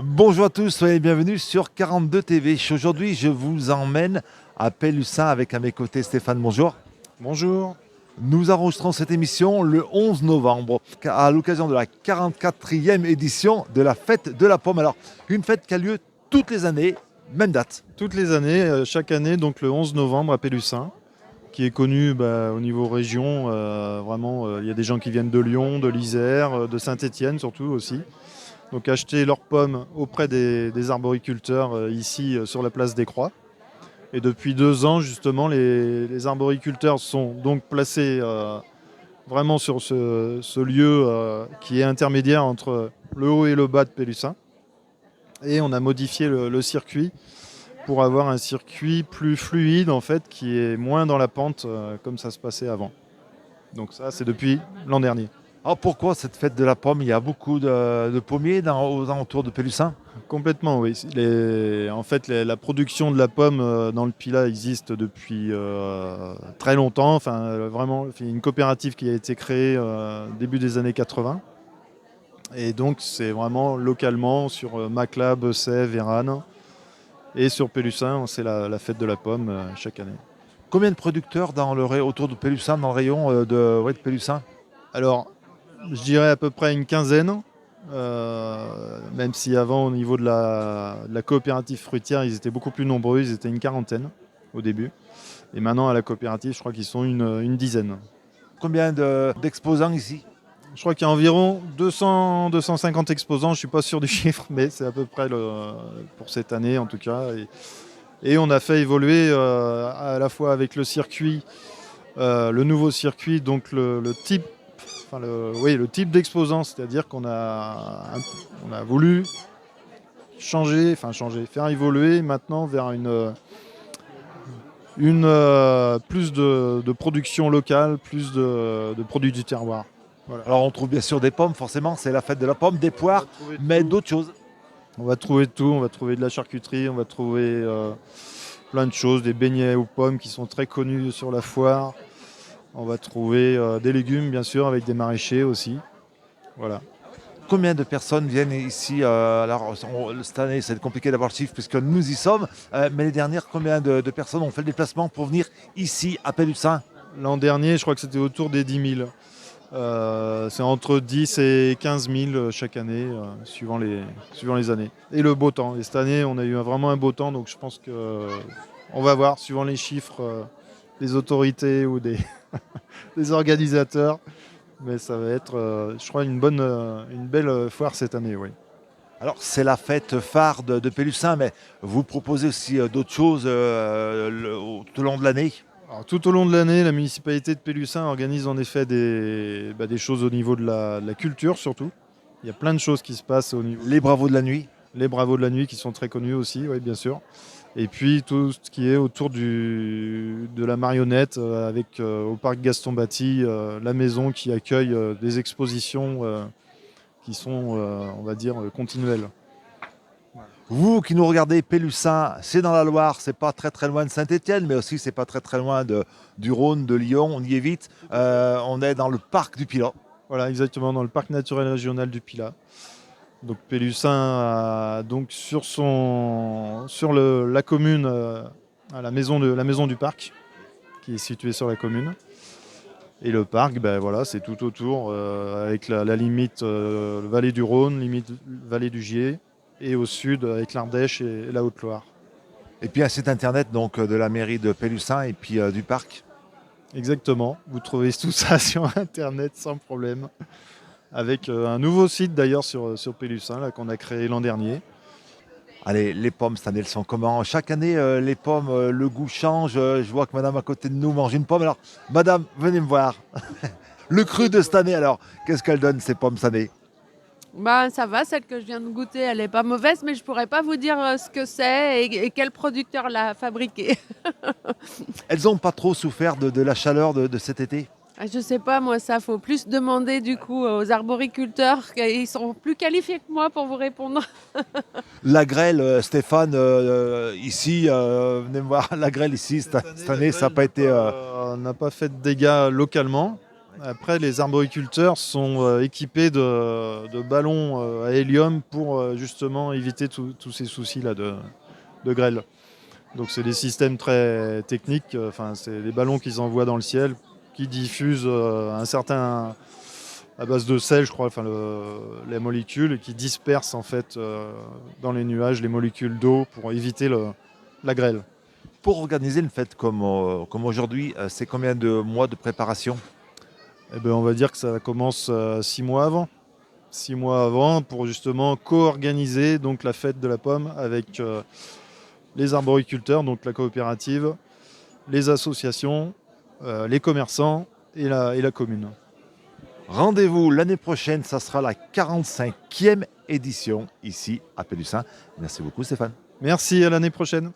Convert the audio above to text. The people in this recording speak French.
Bonjour à tous, soyez bienvenus sur 42 TV. Aujourd'hui, je vous emmène à Pélussin avec à mes côtés Stéphane. Bonjour. Bonjour. Nous enregistrons cette émission le 11 novembre à l'occasion de la 44e édition de la fête de la pomme. Alors, une fête qui a lieu toutes les années, même date. Toutes les années, chaque année, donc le 11 novembre à Pélussin, qui est connu au niveau région. Vraiment, il y a des gens qui viennent de Lyon, de l'Isère, de Saint-Étienne surtout aussi. Donc acheter leurs pommes auprès des arboriculteurs ici sur la place des Croix. Et depuis 2 ans, justement, les arboriculteurs sont donc placés vraiment sur ce lieu qui est intermédiaire entre le haut et le bas de Pélussin. Et on a modifié le circuit pour avoir un circuit plus fluide en fait, qui est moins dans la pente comme ça se passait avant. Donc ça, c'est depuis l'an dernier. Alors pourquoi cette fête de la pomme? Il y a beaucoup de pommiers aux alentours de Pélussin. Complètement, oui. En fait, la production de la pomme dans le Pilat existe depuis très longtemps. Enfin, vraiment, c'est une coopérative qui a été créée début des années 80. Et donc, c'est vraiment localement sur Macla, Bessay, Vérane. Et sur Pélussin, c'est la fête de la pomme chaque année. Combien de producteurs autour de Pélussin, dans le rayon de Pélussin? Alors, je dirais à peu près une quinzaine. Même si avant, au niveau de la coopérative fruitière, ils étaient beaucoup plus nombreux. Ils étaient une quarantaine au début. Et maintenant, à la coopérative, je crois qu'ils sont une dizaine. Combien d'exposants ici? Je crois qu'il y a environ 200-250 exposants. Je ne suis pas sûr du chiffre, mais c'est à peu près pour cette année en tout cas. Et on a fait évoluer à la fois avec le circuit, le nouveau circuit, donc le type, le type d'exposant, c'est-à-dire qu'on a voulu changer, faire évoluer maintenant vers plus de production locale, plus de produits du terroir. Voilà. Alors on trouve bien sûr des pommes, forcément, c'est la fête de la pomme, des poires, mais d'autres choses. On va trouver de tout, on va trouver de la charcuterie, on va trouver plein de choses, des beignets aux pommes qui sont très connus sur la foire. On va trouver des légumes bien sûr avec des maraîchers aussi. Voilà. Combien de personnes viennent ici alors, cette année, c'est compliqué d'avoir le chiffre puisque nous y sommes, mais les dernières, combien de personnes ont fait le déplacement pour venir ici à Pélussin? L'an dernier, je crois que c'était autour des 10 000. C'est entre 10 et 15 000 chaque année, suivant les années. Et le beau temps. Et cette année, on a eu vraiment un beau temps, donc je pense qu'on va voir, suivant les chiffres, des autorités ou des organisateurs. Mais ça va être, je crois, une belle foire cette année, oui. Alors c'est la fête phare de Pélussin, mais vous proposez aussi d'autres choses tout au long de l'année? Alors, tout au long de l'année, la municipalité de Pélussin organise en effet des choses au niveau de la culture surtout. Il y a plein de choses qui se passent au niveau. Les bravos de la nuit? Les bravos de la nuit qui sont très connus aussi, oui, bien sûr. Et puis tout ce qui est autour de la marionnette avec au parc Gaston Batti, la maison qui accueille des expositions qui sont, on va dire, continuelles. Vous qui nous regardez, Pélussin, c'est dans la Loire, c'est pas très très loin de Saint-Étienne, mais aussi c'est pas très très loin du Rhône, de Lyon, on y est vite. On est dans le parc du Pilat. Voilà, exactement, dans le parc naturel régional du Pilat. Donc Pélussin a donc la commune, à la maison du parc, qui est située sur la commune. Et le parc, ben voilà, c'est tout autour, avec la limite vallée du Rhône, limite vallée du Gier, et au sud avec l'Ardèche et la Haute-Loire. Et puis un site internet donc de la mairie de Pélussin et puis du parc. Exactement, vous trouvez tout ça sur internet sans problème. Avec un nouveau site d'ailleurs sur Pélussin là, qu'on a créé l'an dernier. Allez, les pommes, cette année, elles sont comment? Chaque année, les pommes, le goût change. Je vois que madame à côté de nous mange une pomme. Alors, madame, venez me voir. Le cru de cette année, alors, qu'est-ce qu'elle donne, ces pommes cette année? Bah, ça va, celle que je viens de goûter, elle est pas mauvaise, mais je pourrais pas vous dire ce que c'est et quel producteur l'a fabriqué. Elles n'ont pas trop souffert de la chaleur de cet été? Ah, je sais pas, moi, ça, faut plus demander du coup aux arboriculteurs. Ils sont plus qualifiés que moi pour vous répondre. La grêle, Stéphane, ici, venez me voir, la grêle ici, cette année, ça n'a pas été... On n'a pas fait de dégâts localement. Après, les arboriculteurs sont équipés de ballons à hélium pour justement éviter tous ces soucis-là de grêle. Donc c'est des systèmes très techniques. C'est des ballons qu'ils envoient dans le ciel qui diffusent à base de sel, je crois, les molécules et qui dispersent en fait dans les nuages les molécules d'eau pour éviter la grêle. Pour organiser une fête comme aujourd'hui, c'est combien de mois de préparation? Eh ben, on va dire que ça commence 6 mois avant. 6 mois avant pour justement co-organiser donc la fête de la pomme avec les arboriculteurs, donc la coopérative, les associations, les commerçants et la commune. Rendez-vous l'année prochaine, ça sera la 45e édition ici à Pélussin. Merci beaucoup Stéphane. Merci, à l'année prochaine.